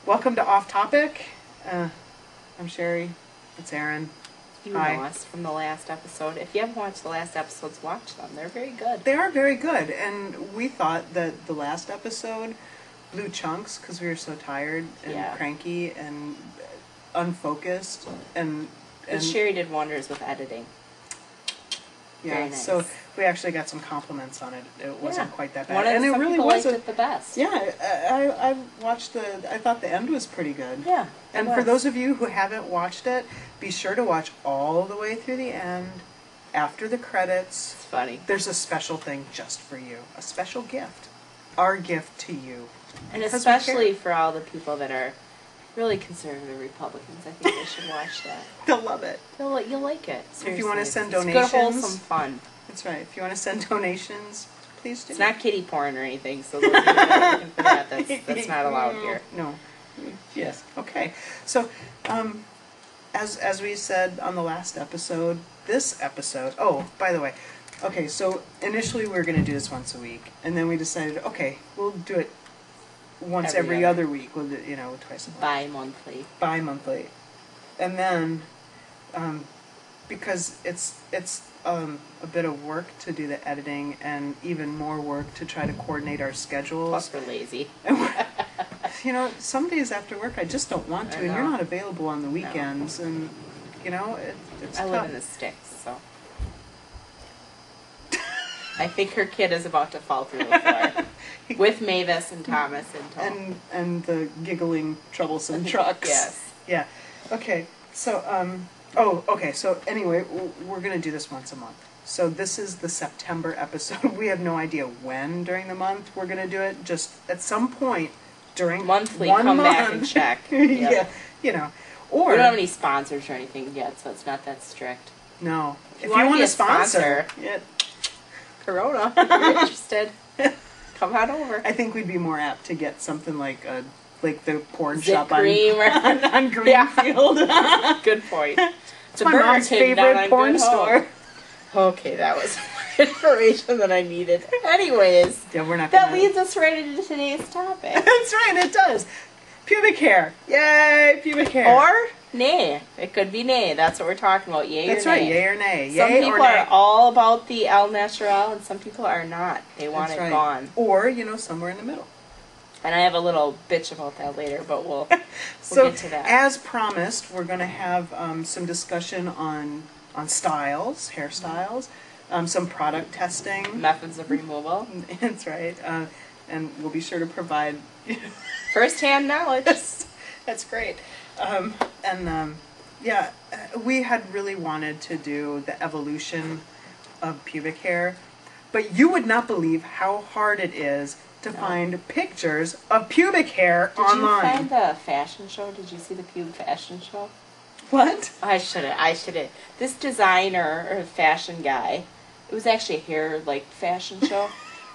Welcome to Off Topic. I'm Sherry. It's Erin. You know us from the last episode. If you haven't watched the last episodes, watch them. They're very good. They are very good, and we thought that the last episode blew chunks because we were so tired and cranky and unfocused. But Sherry did wonders with editing. Yeah, very nice. So we actually got some compliments on it. It wasn't quite that bad. Some really people was liked it the best. Yeah, I watched I thought the end was pretty good. Yeah. And for those of you who haven't watched it, be sure to watch all the way through the end. After the credits, it's funny. There's a special thing just for you. A special gift. Our gift to you. And especially for all the people that are really conservative Republicans, I think they should watch that. They'll love it. You'll like it. Seriously. If you want to send donations. It's good, wholesome fun. That's right. If you want to send donations, please do. It's not kiddie porn or anything, so those of you that are looking for that, that's not allowed here. No. Yes. Okay. So, as we said on the last episode, this episode... Oh, by the way. Okay, so initially we were going to do this once a week, and then we decided, okay, we'll do it once every other week. We'll do, twice a month. Bi-monthly. And then, because it's a bit of work to do the editing and even more work to try to coordinate our schedules. Plus we're lazy. Some days after work I just don't want to, and you're not available on the weekends, and it's I live in the sticks, so. I think her kid is about to fall through the floor. With Mavis and Thomas and the giggling, troublesome trucks. Yes. Yeah. Okay. So, So anyway, we're going to do this once a month. So this is the September episode. We have no idea when during the month we're going to do it. Just at some point during monthly, one come month. Back and check. Yeah. Or we don't have any sponsors or anything yet, so it's not that strict. No. If you want to sponsor Corona, if you're interested, come on over. I think we'd be more apt to get something like the porn Zip shop cream on Greenfield. Good point. It's my mom's favorite porn store. Okay, that was more information than I needed. Anyways, we're not. That leads us right into today's topic. That's right, it does. Pubic hair. Yay, pubic hair. Or nay. It could be nay. That's what we're talking about. Yay That's or nay. That's right, yay or nay. Some Yay people or nay. are all about the El Natural, and some people are not. They want it gone. Or, somewhere in the middle. And I have a little bitch about that later, but we'll get to that. As promised, we're going to have some discussion on styles, hairstyles, some product testing. Methods of removal. That's right. And we'll be sure to provide... first-hand knowledge. That's great. We had really wanted to do the evolution of pubic hair, but you would not believe how hard it is to find pictures of pubic hair online. Did you find the fashion show? Did you see the Pubic fashion show? What? I should have. This designer or fashion guy, it was actually a hair fashion show.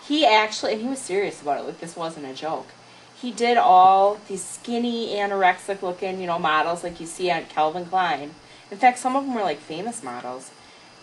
He was serious about it. This wasn't a joke. He did all these skinny, anorexic looking, models like you see on Calvin Klein. In fact, some of them were famous models.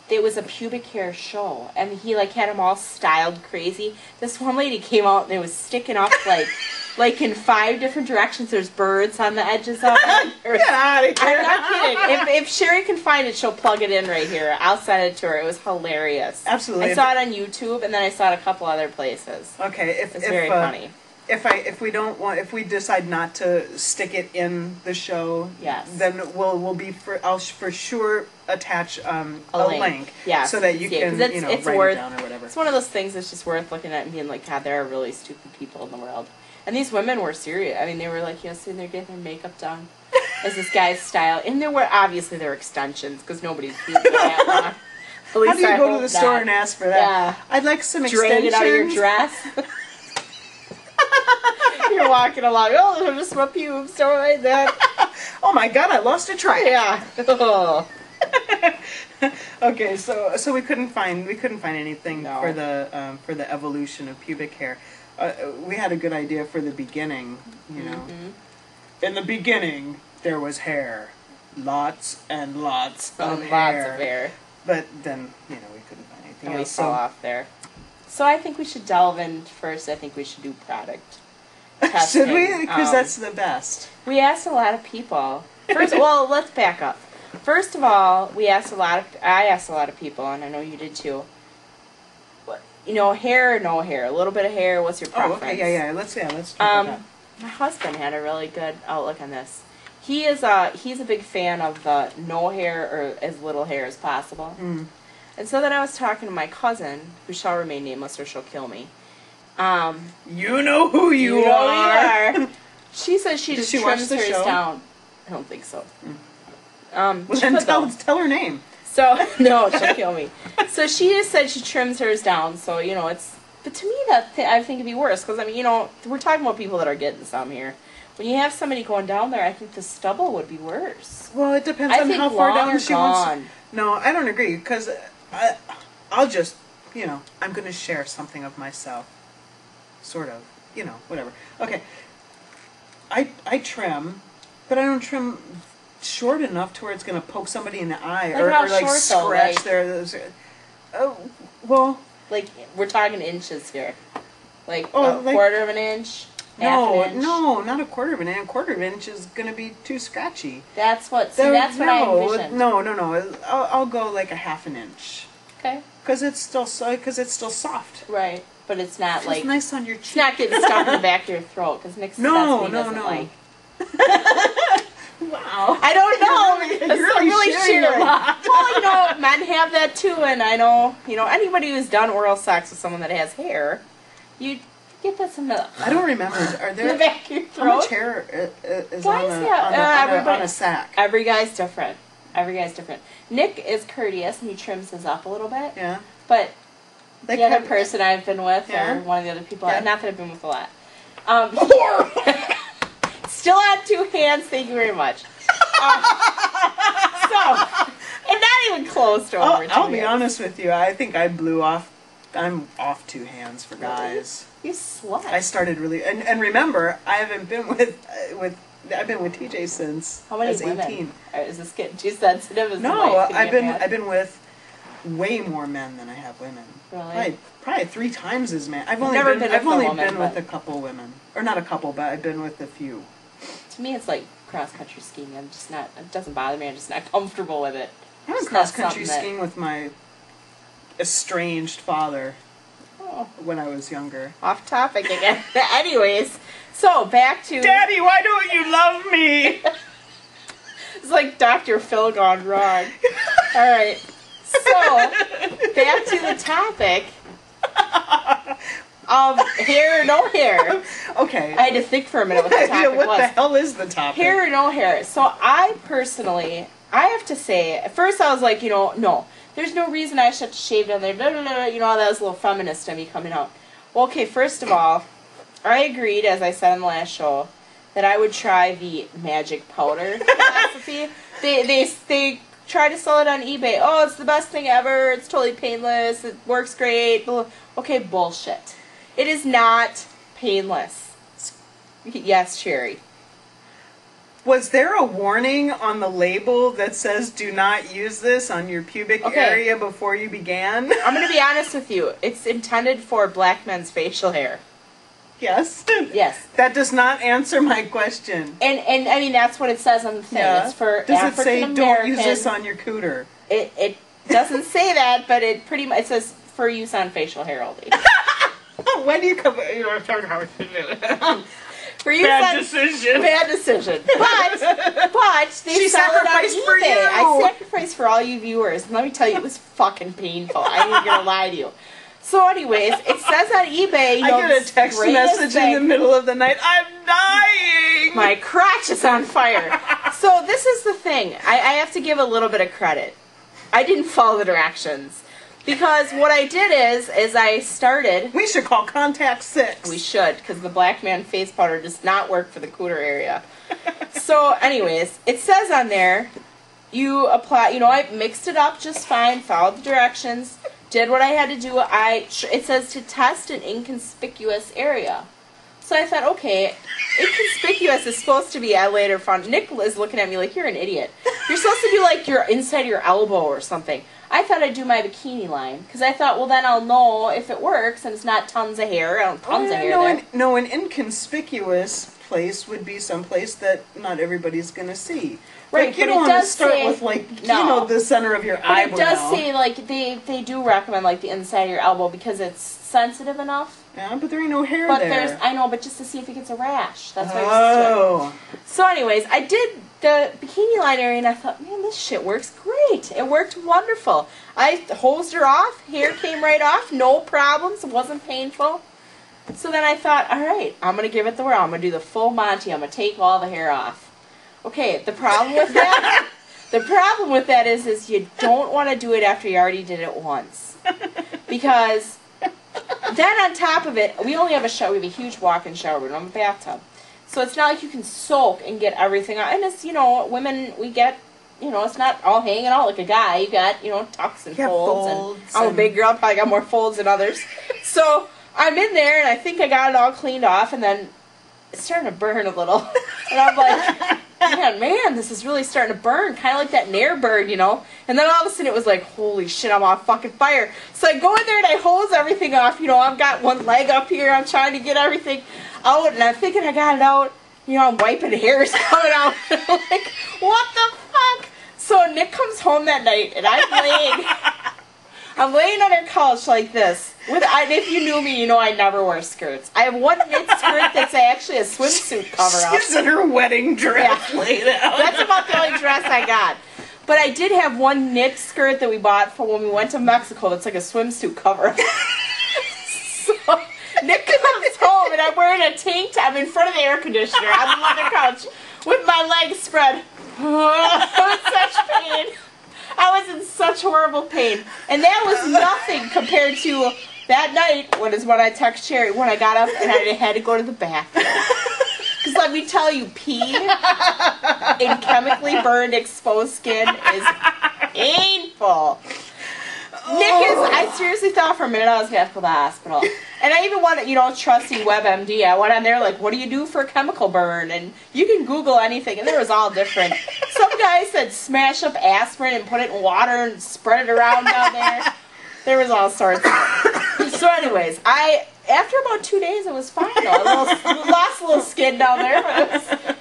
It was a pubic hair show, and he had them all styled crazy. This one lady came out and it was sticking up in 5 different directions. There's birds on the edges of it. Get out of here! I'm not kidding. If Sherry can find it, she'll plug it in right here. I'll send it to her. It was hilarious. Absolutely. I saw it on YouTube, and then I saw it a couple other places. Okay, it's very funny. If we decide not to stick it in the show, then I'll for sure attach a link, so that you can write it down or whatever. It's one of those things that's just worth looking at and being like, God, there are really stupid people in the world. And these women were serious. I mean, they were sitting there getting their makeup done as this guy's style, and there were obviously extensions because nobody's doing that long. How do you go to the store and ask for that? Yeah. I'd like some extensions. Drag it out of your dress. You're walking along. Oh, there's just my pubes. Don't like that. Oh my God! I lost a track. Yeah. Oh. Okay, so we couldn't find anything for the evolution of pubic hair. We had a good idea for the beginning. In the beginning, there was hair, lots and lots of hair. But then we couldn't find anything else. We fell off there. So I think we should delve in first. I think we should do product testing. Should we? Because that's the best. We asked a lot of people. Well, let's back up. First of all, I asked a lot of people, and I know you did too. Hair or no hair? A little bit of hair. What's your preference? Oh, okay, yeah. Let's talk about that. My husband had a really good outlook on this. He's a big fan of the no hair or as little hair as possible. Mm. And so then I was talking to my cousin, who shall remain nameless or she'll kill me. You know who you are. She says she just trims hers down. I don't think so. Well, then tell her name. So, no, she'll kill me. So she just said she trims hers down. So, it's... But to me, I think it'd be worse. Because, we're talking about people that are getting some here. When you have somebody going down there, I think the stubble would be worse. Well, it depends on how far down she wants. No, I don't agree. Because I'll just, I'm going to share something of myself. Sort of. Whatever. Okay. I trim, but I don't trim short enough to where it's going to poke somebody in the eye or scratch their... well... Like, we're talking inches here. Like, a quarter of an inch? No, not a quarter of an inch. A quarter of an inch is going to be too scratchy. That's what I envisioned. No. I'll go like a half an inch. Okay. Because it's still soft. Right. But it's not it's like... nice on your cheek. It's not getting stuck in the back of your throat, because Nick doesn't like. Wow. I don't know. You're really sharing a lot. Well, men have that too, and I know, anybody who's done oral sex with someone that has hair, you get that some... I don't remember. Are there... in the back of your throat? How much hair is on a sack? Every guy's different. Nick is courteous, and he trims his up a little bit. Yeah. But the other person I've been with, or one of the other people, not that I've been with a lot, still on 2 hands, thank you very much. And not even close to over 2 I'll be hands. honest with you, I think I blew off, I'm off 2 hands for guys. You slut. I started really, and remember, I haven't been I've been with TJ since How many I was 18. women? Is this getting too sensitive? No, I've been with way more men than I have women. Really? Probably 3 times as many. I've only been with a couple women, or not a couple, but I've been with a few. To me, it's like cross-country skiing. I'm just not... It doesn't bother me. I'm just not comfortable with it. I went cross-country skiing with my estranged father when I was younger. Off topic again. Anyways, so back to... Daddy, why don't you love me? It's like Dr. Phil gone wrong. All right. So, back to the topic of hair or no hair. Okay. I had to think for a minute what the topic was. What the hell is the topic? Hair or no hair. So I personally, I have to say, at first I was like, no, there's no reason I should have to shave down there. Blah, blah, blah, that was a little feminist of me coming out. Well, okay, first of all, I agreed, as I said on the last show, that I would try the magic powder philosophy. They try to sell it on eBay. Oh, it's the best thing ever. It's totally painless. It works great. Okay, bullshit. It is not painless. Yes, Cherry. Was there a warning on the label that says do not use this on your pubic area before you began? I'm going to be honest with you. It's intended for black men's facial hair. Yes. Yes. That does not answer my question. And I mean, that's what it says on the thing. Yeah. It's for Does African it say American. don't use this on your cooter? It doesn't say that, but it pretty much, it says for use on facial hair only. When do you come... For you Bad decision. Bad decision. But they sell it on eBay. I sacrificed for all you viewers. And let me tell you, it was fucking painful. I ain't gonna lie to you. So anyways, it says on eBay, I get a text message in the middle of the night. I'm dying! My crotch is on fire. So this is the thing. I have to give a little bit of credit. I didn't follow the directions. Because what I did is I started... We should call Contact 6. We should, because the black man face powder does not work for the cooter area. So, anyways, it says on there, you apply... I mixed it up just fine, followed the directions, did what I had to do. It says to test an inconspicuous area. So I thought, okay, inconspicuous is supposed to be, I later found... Nick is looking at me like, you're an idiot. You're supposed to do, like, inside your elbow or something. I thought I'd do my bikini line because I thought, well, then I'll know if it works and it's not tons of hair. I don't tons of hair there. An inconspicuous place would be someplace that not everybody's going to see. Right, like, you but don't it want to does start say, with, like, you know, the center of your eyebrow. But it does say, like, they do recommend, like, the inside of your elbow because it's sensitive enough. Yeah, but there ain't no hair but there. I know, but just to see if it gets a rash. That's why Oh. So anyways, I did the bikini line area and I thought, man, this shit works great. It worked wonderful. I hosed her off. Hair came right off. No problems. It wasn't painful. So then I thought, all right, I'm going to give it the whirl. I'm going to do the full Monty. I'm going to take all the hair off. Okay, the problem with that... The problem with that is you don't want to do it after you already did it once. Because then on top of it, we only have a shower. We have a huge walk-in shower. We don't have a bathtub. So it's not like you can soak and get everything out. And it's, you know, women, we get, you know, it's not all hanging out like a guy. You got, you know, tucks and folds. And I'm a big girl. I probably got more folds than others. So I'm in there, and I think I got it all cleaned off, and then it's starting to burn a little. And I'm like... Man, this is really starting to burn, kind of like that Nair burn, you know? And then all of a sudden it was like, holy shit, I'm on fucking fire. So I go in there and I hose everything off, you know, I've got one leg up here, I'm trying to get everything out, and I'm thinking I got it out, you know, I'm wiping hairs coming out. I'm like, what the fuck? So Nick comes home that night, and I'm laying on her couch like this. If you knew me, you know I never wear skirts. I have one knit skirt that's actually a swimsuit cover-up. She's in her wedding dress laid out. That's about the only dress I got. But I did have one knit skirt that we bought for when we went to Mexico that's like a swimsuit cover-up. So Nick comes home, and I'm wearing a tank top in front of the air conditioner on the leather couch with my legs spread. I was in such pain. I was in such horrible pain. And that was nothing compared to that night when I text Sherry when I got up and I had to go to the bathroom. Because let me tell you, pee in chemically burned exposed skin is painful. I seriously thought for a minute I was going to have to go to the hospital. And I even wanted, you know, trusty WebMD. I went on there like, what do you do for a chemical burn? And you can Google anything, and there was all different. Some guy said smash up aspirin and put it in water and spread it around down there. There was all sorts. So anyways, after about 2 days, it was fine. I lost a little skin down there, but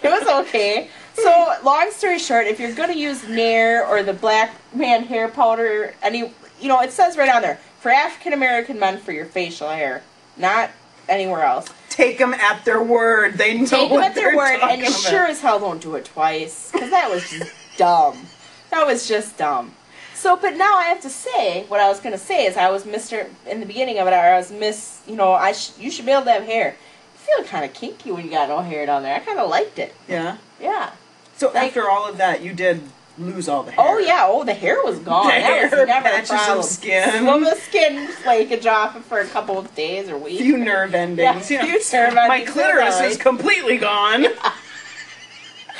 it was okay. So long story short, if you're going to use Nair or the Black Man hair powder, you know, it says right on there, for African American men for your facial hair, not anywhere else. Take them at their word. They know Take them what at their they're word, and about. sure as hell don't do it twice, because that was just dumb. That was just dumb. So, but now I have to say, what I was going to say is I was Mr. in the beginning of it, or I was Miss, you know, you should be able to have hair. You feel kind of kinky when you got no hair down there. I kind of liked it. Yeah? Yeah. So like, after all of that, you did lose all the hair. Oh, yeah. Oh, the hair was gone. The that hair, was never patches a problem. of skin. Well, the skin flakage off for a couple of days or weeks. Few nerve endings. Yeah, you know, few nerve endings. my clitoris is completely gone.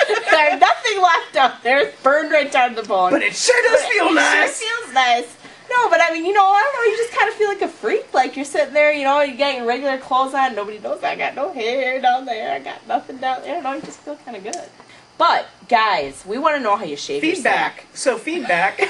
There's nothing left up there. It's burned right down to the bone. But it sure does feel nice. It sure feels nice. No, but I mean, you know, I don't know, you just kind of feel like a freak. Like you're sitting there, you know, you got your regular clothes on. Nobody knows I got no hair down there. I got nothing down there. I don't know, you just feel kind of good. But, guys, we want to know how you shave feedback. yourself. So, feedback.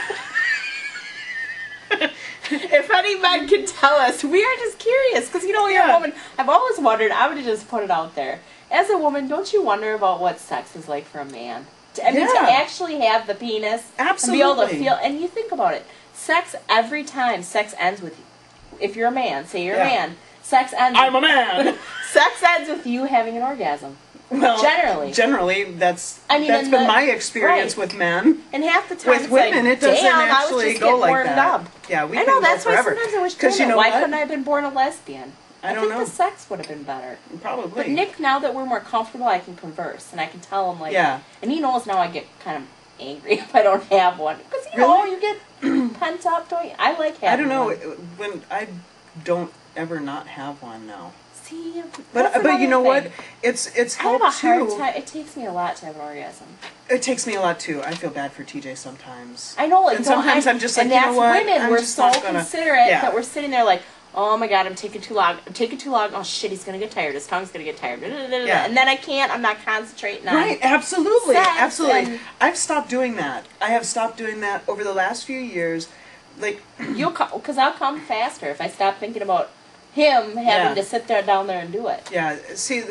If any men can tell us, we are just curious. Because, you know, you're a woman. I've always wondered, I would have just put it out there. As a woman, don't you wonder about what sex is like for a man? I mean, to actually have the penis. Absolutely. And be able to feel, and you think about it. Sex, every time sex ends with you. If you're a man, say you're a man. Sex ends I'm a man. Sex ends with you having an orgasm. Well, generally, that's been my experience with men. And half the time, with women, it doesn't actually go like that. Up. Yeah, we I can know, that's go forever. why sometimes I wish because you know why couldn't I have been born a lesbian? I don't know. The sex would have been better. Probably. But Nick, now that we're more comfortable, I can converse and I can tell him like, and he knows now I get kind of angry if I don't have one because you know you get pent up. Don't you? I like having. I don't know one. when I don't ever not have one now. See, but you know what? It's helped too. I have a hard time. It takes me a lot to have an orgasm. It takes me a lot too. I feel bad for TJ sometimes. I know, like, and sometimes I'm just like, you know what? Women, we're so considerate that we're sitting there like, oh my god, I'm taking too long. Oh shit, he's gonna get tired. His tongue's gonna get tired. Yeah. And then I can't. I'm not concentrating on. Right. Absolutely. Sex Absolutely. I've stopped doing that. I have stopped doing that over the last few years. like You'll come, because I'll come faster if I stop thinking about him having to sit there down there and do it. Yeah, see,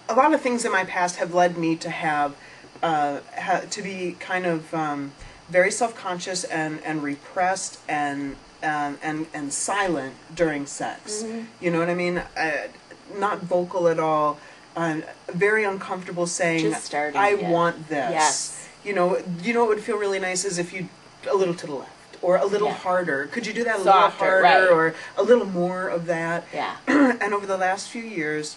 a lot of things in my past have led me to have to be kind of very self-conscious and repressed and silent during sex. Mm-hmm. You know what I mean? Not vocal at all. Very uncomfortable saying, Just starting, "I want this." Yes. You know what would feel really nice is if you a little to the left or a little harder. Could you do that a little Softer, harder or a little more of that? Yeah. And over the last few years,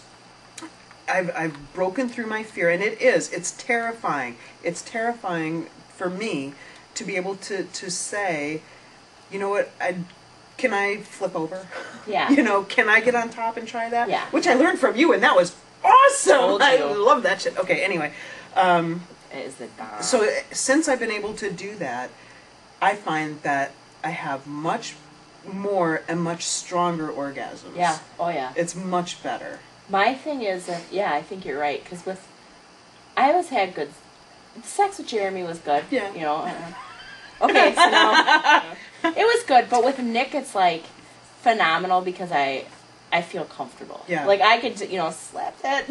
I've broken through my fear, and it's terrifying. It's terrifying for me to be able to say, you know what, can I flip over? Yeah. You know, can I get on top and try that? Yeah. Which I learned from you, and that was awesome. Told I you. love that shit. Okay, anyway. It is the bomb. So since I've been able to do that, I find that I have much more and much stronger orgasms. Yeah. Oh, yeah. It's much better. My thing is that, I think you're right, because I always had good, sex with Jeremy was good. Yeah. You know. Okay, so now, it was good, but with Nick it's like phenomenal because I feel comfortable. Yeah. Like I could, slap that.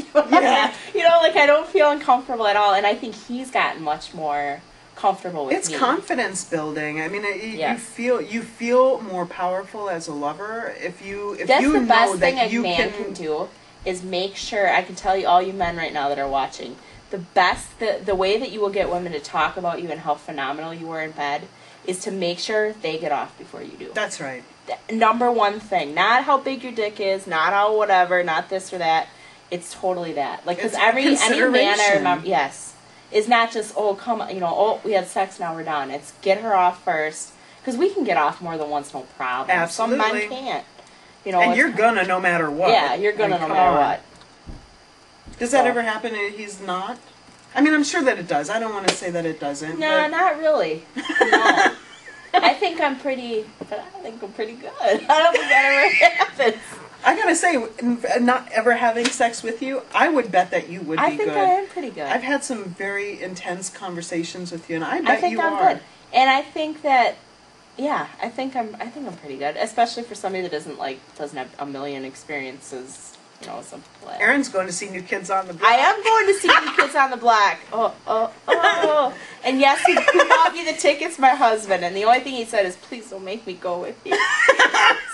Yeah. Like I don't feel uncomfortable at all, and I think he's gotten much more comfortable with It's me. confidence building. I mean, Yes. you feel more powerful as a lover if you That's you the know best thing that a you man can do is make sure, I can tell you, all you men right now that are watching, the way that you will get women to talk about you and how phenomenal you were in bed is to make sure they get off before you do. That's right. Number one thing, not how big your dick is, not how whatever, not this or that. It's totally that. Like, because It's any man I consideration. remember, yes, is not just, oh, come on, we had sex, now we're done. It's get her off first, because we can get off more than once, no problem. Absolutely. Some men can't. And you're gonna no matter what. Yeah, you're gonna no matter what. Does that ever happen and he's not? I mean, I'm sure that it does. I don't want to say that it doesn't. No, but not really. No. I think I'm pretty good. I don't think that ever happens. I gotta say, not ever having sex with you, I would bet that you would be good. I think I am pretty good. I've had some very intense conversations with you, and I bet think you I'm are. good. And I think that, I think I'm pretty good, especially for somebody that doesn't have a million experiences. Some people. Erin's going to see New Kids on the Block. I am going to see New Kids on the Block. Oh. And yes, who bought me the tickets? My husband. And the only thing he said is, please don't make me go with you.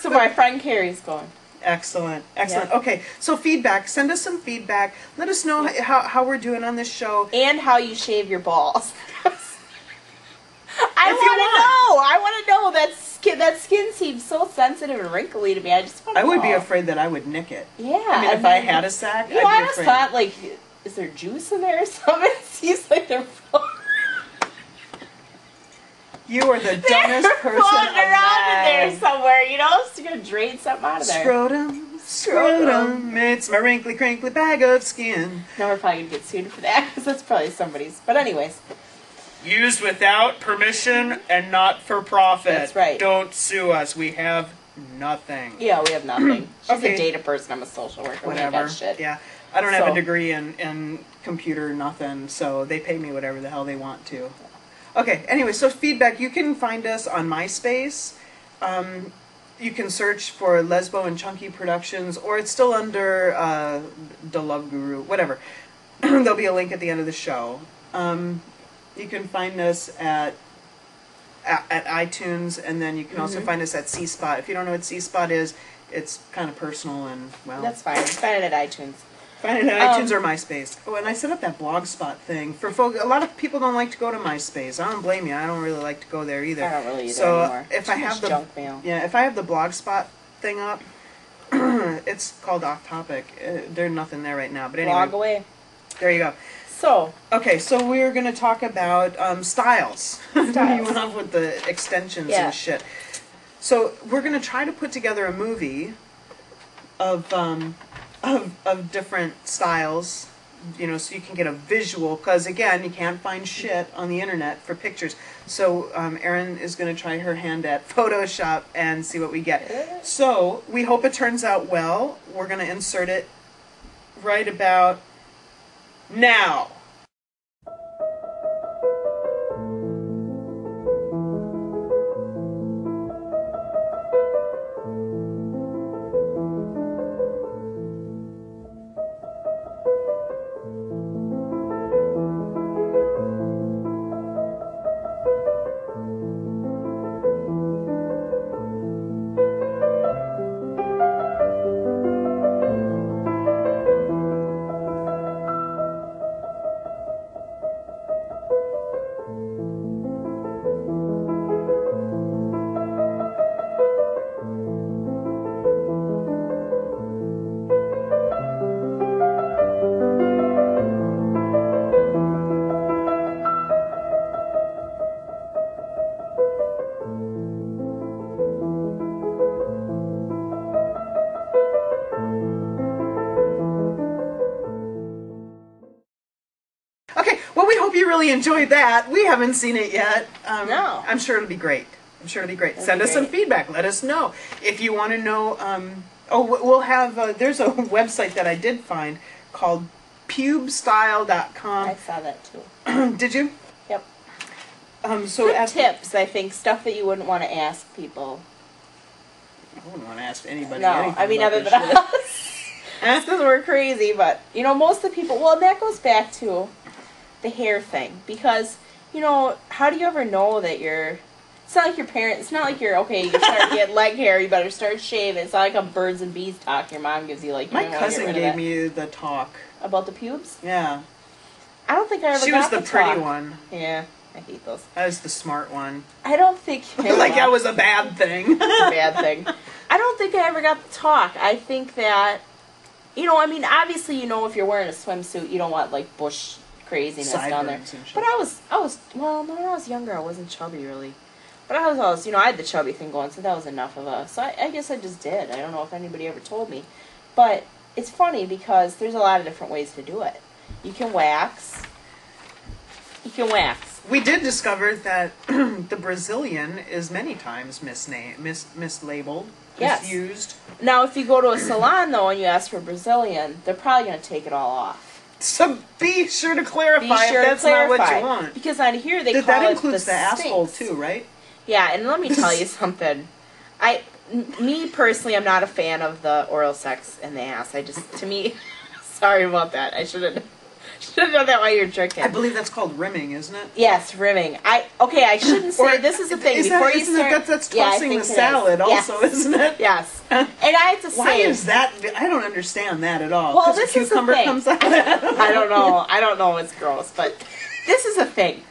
So my friend Carrie's going. Excellent. Yeah. Okay, so feedback. Send us some feedback. Let us know how we're doing on this show. And how you shave your balls. I want to know. That skin seems so sensitive and wrinkly to me. I just want to I would know. be afraid that I would nick it. Yeah. I mean, if I had a sack, I'd be I just afraid. thought, is there juice in there or something? It seems like they're You are the dumbest person floating around in there alive. somewhere, so you're going to drain something out of there. Scrotum, it's my wrinkly, crinkly bag of skin. No, we're probably going to get sued for that, because that's probably somebody's. But anyways. Used without permission and not for profit. That's right. Don't sue us. We have nothing. Yeah, we have nothing. She's Okay. a data person. I'm a social worker. We ain't Whatever. got shit. Yeah. I don't have So- a degree in computer nothing, so they pay me whatever the hell they want to. Okay, anyway, so feedback. You can find us on MySpace. You can search for Lesbo and Chunky Productions, or it's still under The Love Guru, whatever. There'll be a link at the end of the show. You can find us at iTunes, and then you can also find us at C-Spot. If you don't know what C-Spot is, it's kind of personal and, well... That's fine. Find it at iTunes. Find it at iTunes or MySpace. Oh, and I set up that Blogspot thing. For folk, a lot of people don't like to go to MySpace. I don't blame you. I don't really like to go there either. I don't really either so anymore. if Too I have much the junk mail. Yeah, if I have the Blogspot thing up, it's called Off Topic. There's nothing there right now, but anyway. Blog away. There you go. So, Okay, so we're going to talk about styles. You went off with the extensions Yeah. and shit. So we're going to try to put together a movie of different styles, so you can get a visual. Because again, you can't find shit on the internet for pictures. So Erin is going to try her hand at Photoshop and see what we get. So we hope it turns out well. We're going to insert it right about now. really enjoyed that. We haven't seen it yet. No. I'm sure it'll be great. Send us some feedback. Let us know. If you want to know, we'll have, there's a website that I did find called pubestyle.com. I saw that too. Did you? Yep. So good tips, I think, stuff that you wouldn't want to ask people. I wouldn't want to ask anybody. No, anything I mean about other this than shit. us. Because we're crazy, but most of the people. Well, and that goes back to the hair thing, because how do you ever know that you're? It's not like your parents. It's not like you're okay. You start to get leg hair. You better start shaving. It's not like a birds and bees talk your mom gives you. Like my cousin gave me the talk about the pubes. Yeah. I don't think I ever. She got was the pretty one. Yeah, I hate those. I was the smart one. I don't think like that was a bad thing. A bad thing. I don't think I ever got the talk. I think that I mean, obviously, if you're wearing a swimsuit, you don't want like bush craziness down there. But I was well, when I was younger, I wasn't chubby really. But I was always, I had the chubby thing going, so that was enough of a. So I guess I just did. I don't know if anybody ever told me. But it's funny because there's a lot of different ways to do it. You can wax. We did discover that the Brazilian is many times mislabeled, misused. Now, if you go to a salon, though, and you ask for Brazilian, they're probably going to take it all off. So be sure to clarify if that's not what you want. Because on here they call that it includes the asshole too, right? Yeah, and let me tell you something. Me personally, I'm not a fan of the oral sex in the ass. To me, sorry about that. I should have done that while you're drinking. I believe that's called rimming, isn't it? Yes, rimming. I shouldn't say this is the thing. That's tossing the salad also, isn't it? Yes. And I have to say, why is that? I don't understand that at all. Well, this is the thing. Comes out of that. I don't know. It's gross, but this is a thing.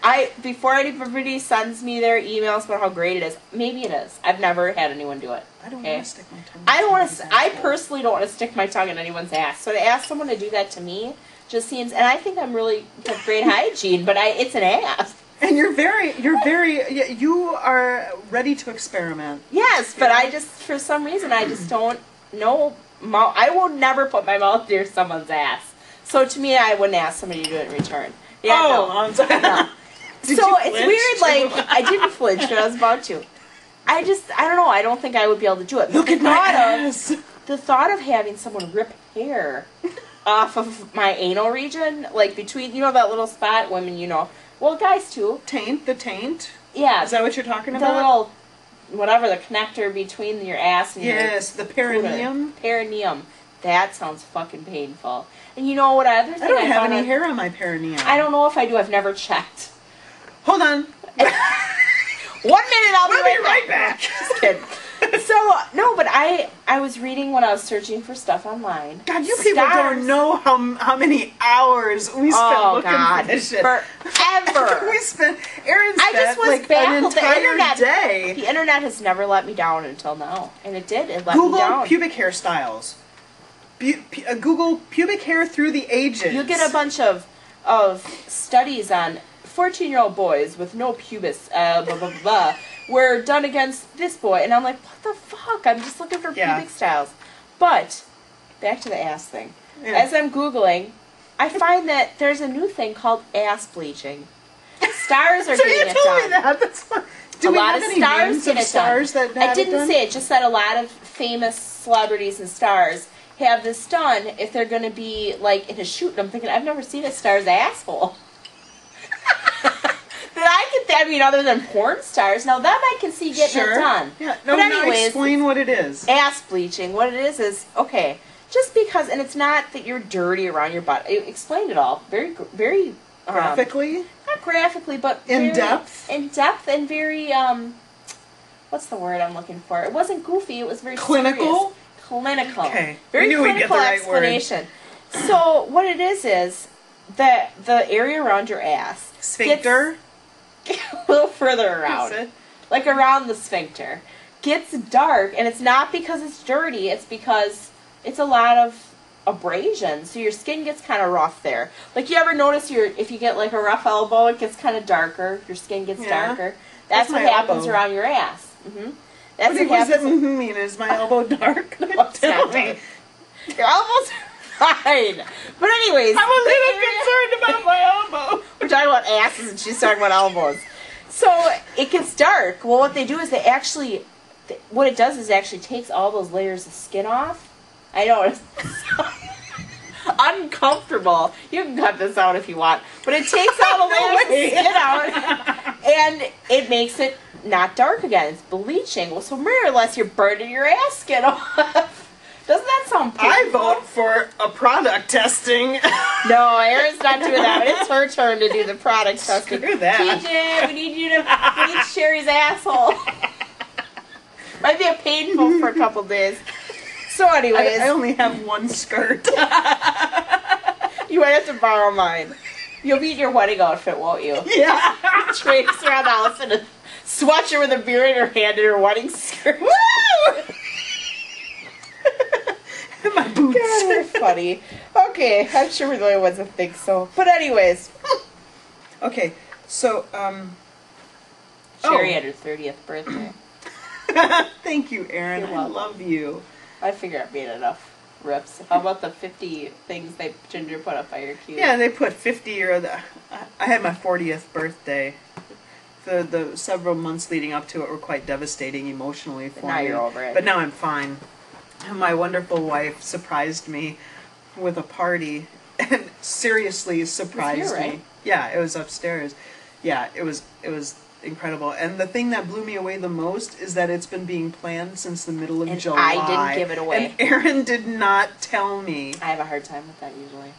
Before anybody sends me their emails about how great it is, maybe it is. I've never had anyone do it. I don't want to stick my tongue. I personally don't want to stick my tongue in anyone's ass. So to ask someone to do that to me just seems, and I think I'm really have great hygiene, but it's an ass. And you are ready to experiment. Yes, but I just, for some reason, I just don't know. I will never put my mouth near someone's ass. So to me, I wouldn't ask somebody to do it in return. Yeah, I'm sorry. No. So it's weird, like, I didn't flinch, but I was about to. I don't know, I don't think I would be able to do it. Look at my ass! The thought of having someone rip hair off of my anal region, like between, that little spot, women, well, guys too. The taint? Yeah. Is that what you're talking about? The little, whatever, the connector between your ass and the perineum. Perineum. That sounds fucking painful. And what other thing I don't have any hair on my perineum. I don't know if I do. I've never checked. Hold on. 1 minute, I'll be right back. Just kidding. So, no, but I was reading when I was searching for stuff online. God, you people don't know how many hours we spent looking for this shit. Forever. Erin spent like an entire day. The internet has never let me down until now. And it did. It let Google me down. pubic hairstyles. Google pubic hair through the ages. You'll get a bunch of studies on 14-year-old boys with no pubis, blah, blah, blah, were done against this boy. And I'm like, what the fuck? I'm just looking for pubic styles. But, back to the ass thing. Yeah. As I'm Googling, I find that there's a new thing called ass bleaching. Stars are getting it done. Told me that. That's fun. Do we have any names of stars that have it done? I didn't say it. Just said a lot of famous celebrities and stars have this done if they're going to be, like, in a shoot. And I'm thinking, I've never seen a star's asshole. Other than porn stars. Now, that I can see getting it done. Yeah. No, but anyways, explain what it is. Ass bleaching. What it is, okay, just because, and it's not that you're dirty around your butt. It explained it all. Very, very... graphically? Not graphically, but... In depth? In depth and very, what's the word I'm looking for? It wasn't goofy, it was very clinical? Serious. Clinical. Okay. Very we knew clinical we'd get the right explanation. Word. So, what it is that the area around your ass... Sphincter? A little further around. Like around the sphincter. Gets dark, and it's not because it's dirty, it's because it's a lot of abrasion, so your skin gets kind of rough there. Like, you ever notice if you get like a rough elbow, it gets kind of darker, your skin gets darker. That's what happens around your ass. Mm-hmm. That's what does that mean? Is my elbow dark? No, Tell me. Your elbows fine. But anyways. I'm a little concerned about my elbow. We're talking about asses and she's talking about elbows. So it gets dark. Well, what they do is what it does is it actually takes all those layers of skin off. I know it's uncomfortable. You can cut this out if you want. But it takes all the layers of skin out and it makes it not dark again. It's bleaching. Well, so more or less you're burning your ass skin off. Doesn't that sound painful? I vote for a product testing. No, Erin's not doing that. It's her turn to do the product testing. Screw that. TJ, we need you to bleach Sherry's asshole. Might be painful for a couple days. So anyways. I only have one skirt. You might have to borrow mine. You'll be in your wedding outfit, won't you? Yeah. Traipse around the house and swatch her with a beer in her hand in her wedding skirt. Woo! My boots. God, we're funny. Okay, I'm sure we're the only ones that think so. But anyways. Okay, so, Sherry had her 30th birthday. Thank you, Erin. You're I welcome. love you. I figure I've made enough rips. How about the 50 things that Ginger put up by your cube? Yeah, they put 50 I had my 40th birthday. The several months leading up to it were quite devastating emotionally for me. Now you're over it. But now I'm fine. My wonderful wife surprised me with a party, and seriously surprised here, right? me. Yeah, it was upstairs. Yeah, it was incredible. And the thing that blew me away the most is that it's been being planned since the middle of And July. I didn't give it away. And Erin did not tell me. I have a hard time with that usually.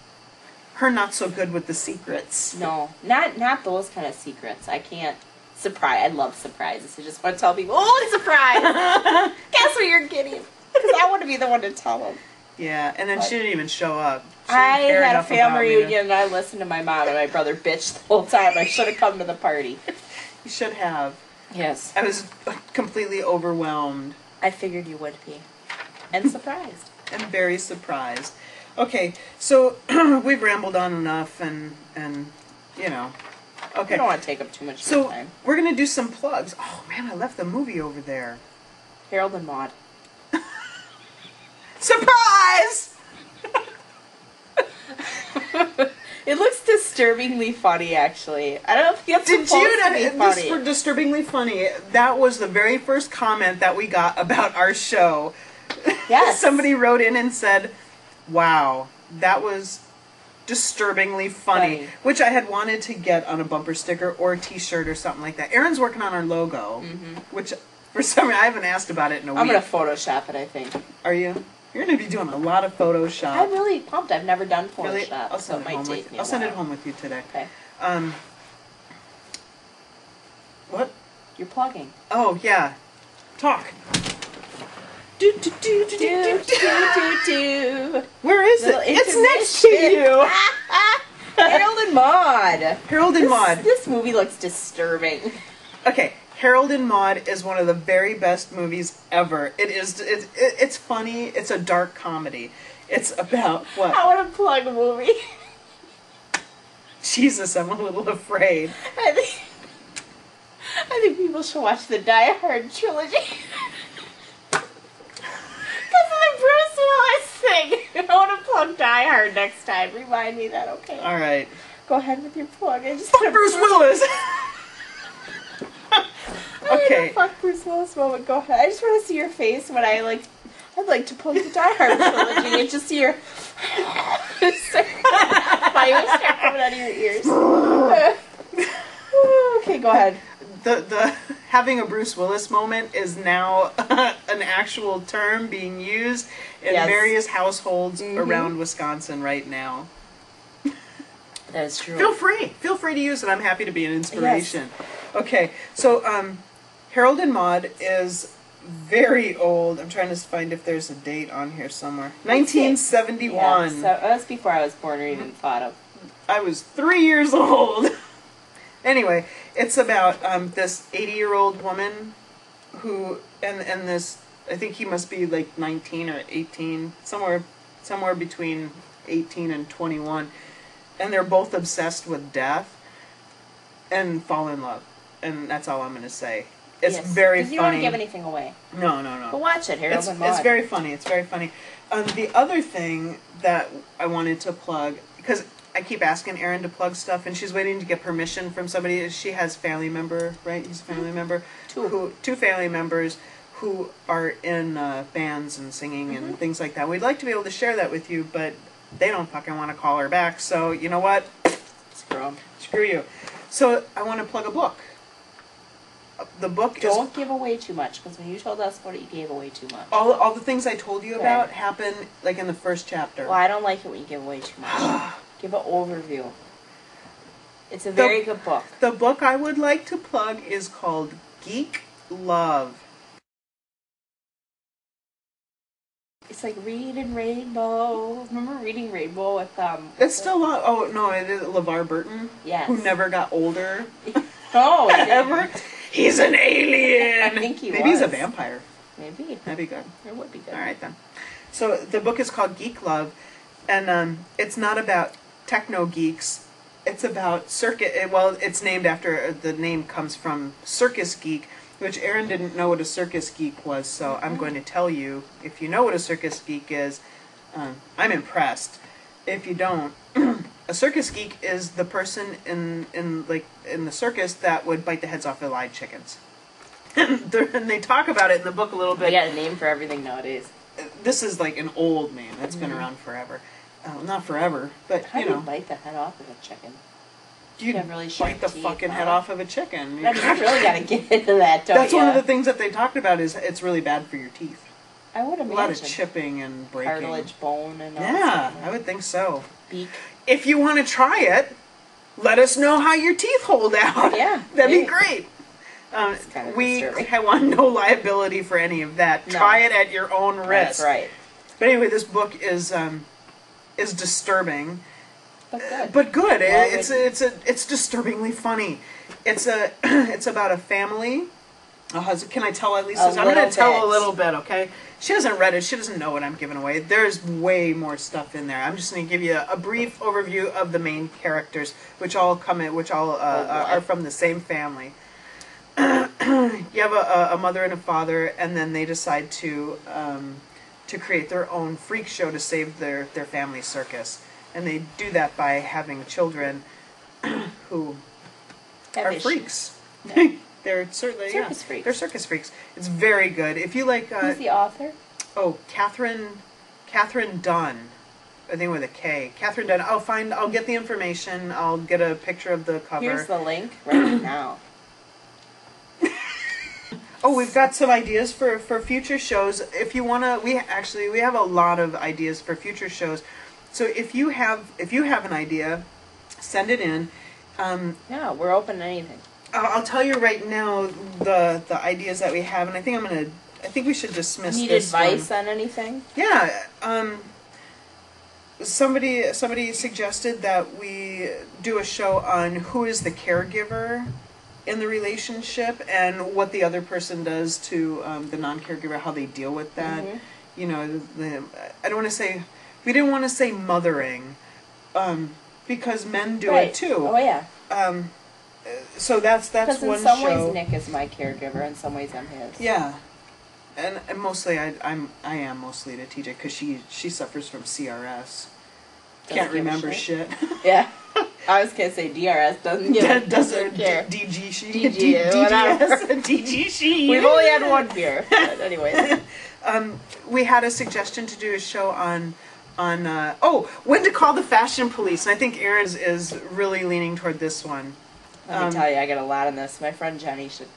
Her not so good with the secrets. No, not those kind of secrets. I can't. Surprise. I love surprises. I just want to tell people, oh, it's a surprise. Guess what you're getting? Because I want to be the one to tell them. Yeah, and then But she didn't even show up. She I didn't care had a enough family about me to- reunion and I listened to my mom and my brother bitch the whole time. I should have come to the party. You should have. Yes. I was completely overwhelmed I figured you would be. And surprised. and very surprised. Okay, so we've rambled on enough and you know. Okay. I don't want to take up too much of So your time. we're gonna do some plugs. Oh man, I left the movie over there. Harold and Maude. Surprise! It looks disturbingly funny, actually. I don't think it's Did supposed you to be know? funny. This disturbingly funny. That was the very first comment that we got about our show. Yes. Somebody wrote in and said, "Wow, that was disturbingly funny," which I had wanted to get on a bumper sticker or a T-shirt or something like that. Erin's working on our logo, which for some reason I haven't asked about it in a week. I'm going to Photoshop it, I think. Are you? You're going to be doing a lot of Photoshop. I'm really pumped. I've never done Photoshop, Really? I'll so send it it home might take with me I'll a send it while. home with you today. Okay. What? You're plugging. Oh yeah, talk. Do, do, do, do, do, do, do. Where is Little it? It's next to intermission. you. Harold and Maude. Harold and Maude. This movie looks disturbing. Okay, Harold and Maude is one of the very best movies ever. It's funny. It's a dark comedy. It's about what? I want to plug a movie. Jesus, I'm a little afraid. I think people should watch the Die Hard trilogy. Because of the Bruce Willis thing. I want to plug Die Hard next time. Remind me that, okay? All right. Go ahead with your plug. I just Fuck Bruce Willis. Okay. Okay. Fuck Bruce Willis moment. Go ahead. I just want to see your face when I'd like to plug the Die Hard trilogy and just see your fires start coming out of your ears. Okay, go ahead. The having a Bruce Willis moment is now an actual term being used in Yes. various households around Wisconsin right now. That is true. Feel free to use it. I'm happy to be an inspiration. Okay, so Harold and Maude is very old. I'm trying to find if there's a date on here somewhere. 1971. Yeah, so that's before I was born or even thought of. I was 3 years old. Anyway, it's about this 80-year-old woman who, and this, I think he must be like 19 or 18, somewhere between 18 and 21. And they're both obsessed with death and fall in love. And that's all I'm going to say. It's very funny. You don't want to give anything away. No. But watch it, Harold and Maude. It's very funny. It's very funny. The other thing that I wanted to plug, because I keep asking Erin to plug stuff, and she's waiting to get permission from somebody. She has family member, right? He's a family member. Two family members who are in bands and singing and things like that. We'd like to be able to share that with you, but they don't fucking want to call her back. So you know what? Screw 'em. Screw you. So I want to plug a book. The book Don't give away too much, because when you told us about it, you gave away too much. All the things I told you about happen like in the first chapter. Well, I don't like it when you give away too much. Give an overview. It's a very good book. The book I would like to plug is called Geek Love. It's like Reading Rainbow. Remember Reading Rainbow with It's still oh no, it is LeVar Burton. Yes. Who never got older. Oh, ever. He's an alien. I think he was. Maybe he's a vampire. Maybe. That'd be good. It would be good. All right then. So the book is called Geek Love, and it's not about techno geeks. It's about circus. Well, it's named after the name comes from circus geek, which Erin didn't know what a circus geek was. So I'm going to tell you. If you know what a circus geek is, I'm impressed. If you don't, a circus geek is the person in the circus that would bite the heads off of live chickens. And they talk about it in the book a little bit. We got a name for everything nowadays. This is like an old name that's been around forever. Not forever, but How do you bite the head off of a chicken? You have really bite the teeth, fucking head off of a chicken. You really got to get into that, don't That's you? one of the things that they talked about is it's really bad for your teeth. I would imagine. A lot of chipping and breaking. Cartilage, bone, and all Yeah, that. I would think so. Beak. If you want to try it, let us know how your teeth hold out. Yeah. That'd be great. We want no liability for any of that. No. Try it at your own risk. That's right. But anyway, this book is disturbing, but good. Well, it's disturbingly funny. It's about a family. Can I tell at least? I'm going to tell a little bit. Okay. She hasn't read it. She doesn't know what I'm giving away. There's way more stuff in there. I'm just going to give you a brief overview of the main characters, which all are from the same family. You have a mother and a father, and then they decide to create their own freak show to save their family circus, and they do that by having children who are freaks. Yeah. They're certainly circus freaks. They're circus freaks. It's very good. If you like, who's the author? Oh, Catherine Dunn. I think with a K. Catherine Dunn. I'll get the information. I'll get a picture of the cover. Here's the link right now. Oh, we've got some ideas for future shows. If you wanna, we have a lot of ideas for future shows. So if you have an idea, send it in. Yeah, we're open to anything. I'll tell you right now the ideas that we have, and I think we should dismiss Need this advice one. on anything? Yeah. Somebody suggested that we do a show on who is the caregiver in the relationship and what the other person does to the non-caregiver, how they deal with that. Mm-hmm. You know, I don't want to say, we didn't want to say mothering, because men do it too. Oh yeah. So that's one show. Because in some ways Nick is my caregiver, in some ways I'm his. Yeah, and mostly I am mostly to TJ because she suffers from CRS. Can't remember shit. Yeah, I was gonna say DRS doesn't care. DG. We've only had one beer, but anyways. We had a suggestion to do a show on when to call the fashion police, and I think Erin is really leaning toward this one. Let me tell you, I got a lot on this. My friend Jenny should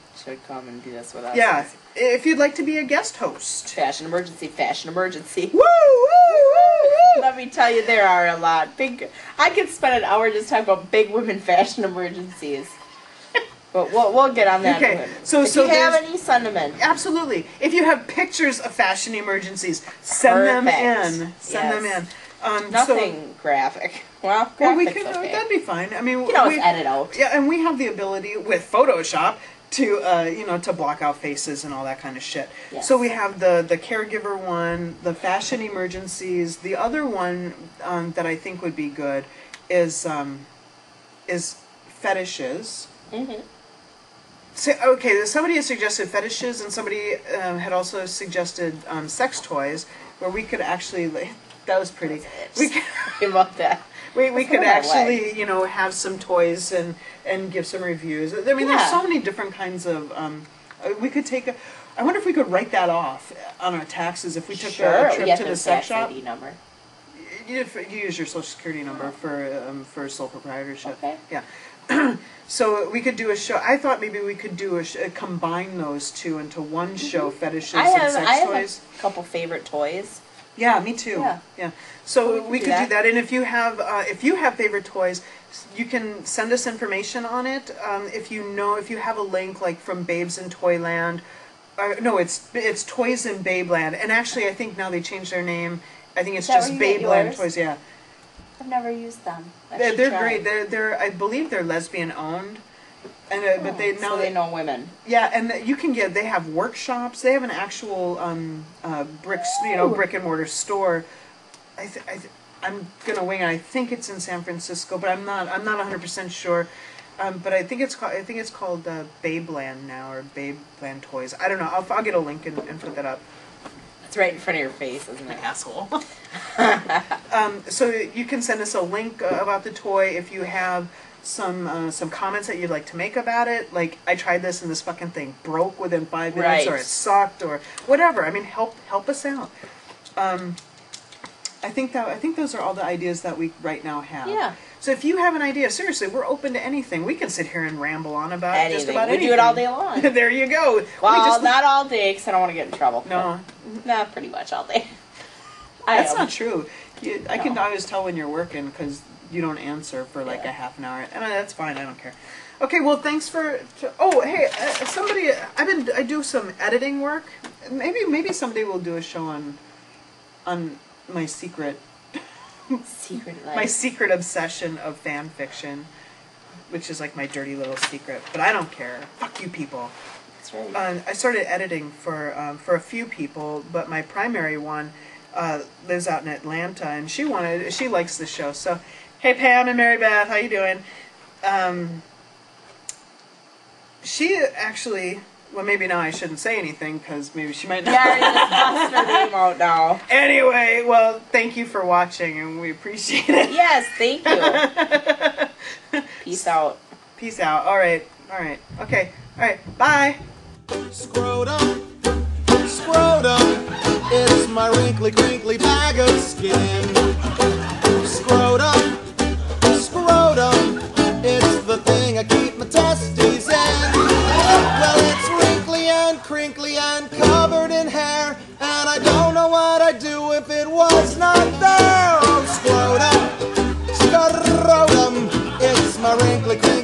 come and do this with us. Yeah, if you'd like to be a guest host. Fashion emergency. Woo, woo, woo, woo! Let me tell you, there are a lot. I could spend an hour just talking about big women fashion emergencies. But we'll get on that. Okay, so if you have any, send them in. Absolutely. If you have pictures of fashion emergencies, send them in. Send them in. Nothing graphic. Well, we could. Okay. That'd be fine. I mean, you can always edit out. Yeah, and we have the ability with Photoshop to to block out faces and all that kind of shit. Yes. So we have the caregiver one, the fashion emergencies. The other one that I think would be good is fetishes. Mm-hmm. So, okay, somebody had suggested fetishes, and somebody had also suggested sex toys, where we could actually. That was pretty. We could, about that. we could actually, you know, have some toys and give some reviews. I mean, there's so many different kinds of. We could take a. I wonder if we could write that off on our taxes if we took a trip to the sex shop. ID number. You use your social security number for sole proprietorship. Okay. Yeah. So we could do a show. I thought maybe we could do combine those two into one show: fetishes and sex toys. A couple favorite toys. Yeah, me too. Yeah. So we could do that. And if you have favorite toys, you can send us information on it. If you have a link like from Babes in Toyland. No, it's Toys in Babeland. And actually, I think now they changed their name. I think it's just Babeland Toys. Yeah. I've never used them. They're great. They're I believe they're lesbian owned, and but they so they know women. Yeah, and you can get. They have workshops. They have an actual brick and mortar store. I'm gonna wing it. I think it's in San Francisco, but I'm not 100% sure. But I think it's called Babeland now, or Babeland Toys. I don't know. I'll get a link and put that up. It's right in front of your face, isn't it? Asshole. So you can send us a link about the toy if you have some comments that you'd like to make about it. Like, I tried this and this fucking thing broke within 5 minutes, or it sucked, or whatever. I mean, help us out. I think those are all the ideas that we right now have. Yeah. So if you have an idea, seriously, we're open to anything. We can sit here and ramble on about anything. Just about anything. We do it all day long. There you go. Well, not all day, because I don't want to get in trouble. No. Not pretty much all day. That's not true. I can always tell when you're working because you don't answer for like a half an hour, and that's fine. I don't care. Okay, well, thanks for. Oh, hey, somebody. I do some editing work. Maybe somebody will do a show on my secret life. My secret obsession of fan fiction, which is like my dirty little secret. But I don't care. Fuck you people. That's right. I started editing for a few people, but my primary one lives out in Atlanta, and she likes the show. So, hey Pam and Mary Beth, how you doing? She actually. Well, maybe now I shouldn't say anything because maybe she might not. Yeah, you just lost her name out now. Anyway, well, thank you for watching, and we appreciate it. Yes, thank you. Peace out. Peace out. All right. Okay. All right. Bye. Scrotum, it's my wrinkly, crinkly bag of skin. Scrotum, it's the thing I keep my testes in. Well, it's wrinkly and crinkly and covered in hair, and I don't know what I'd do if it was not there. Oh, scrotum, it's my wrinkly, crinkly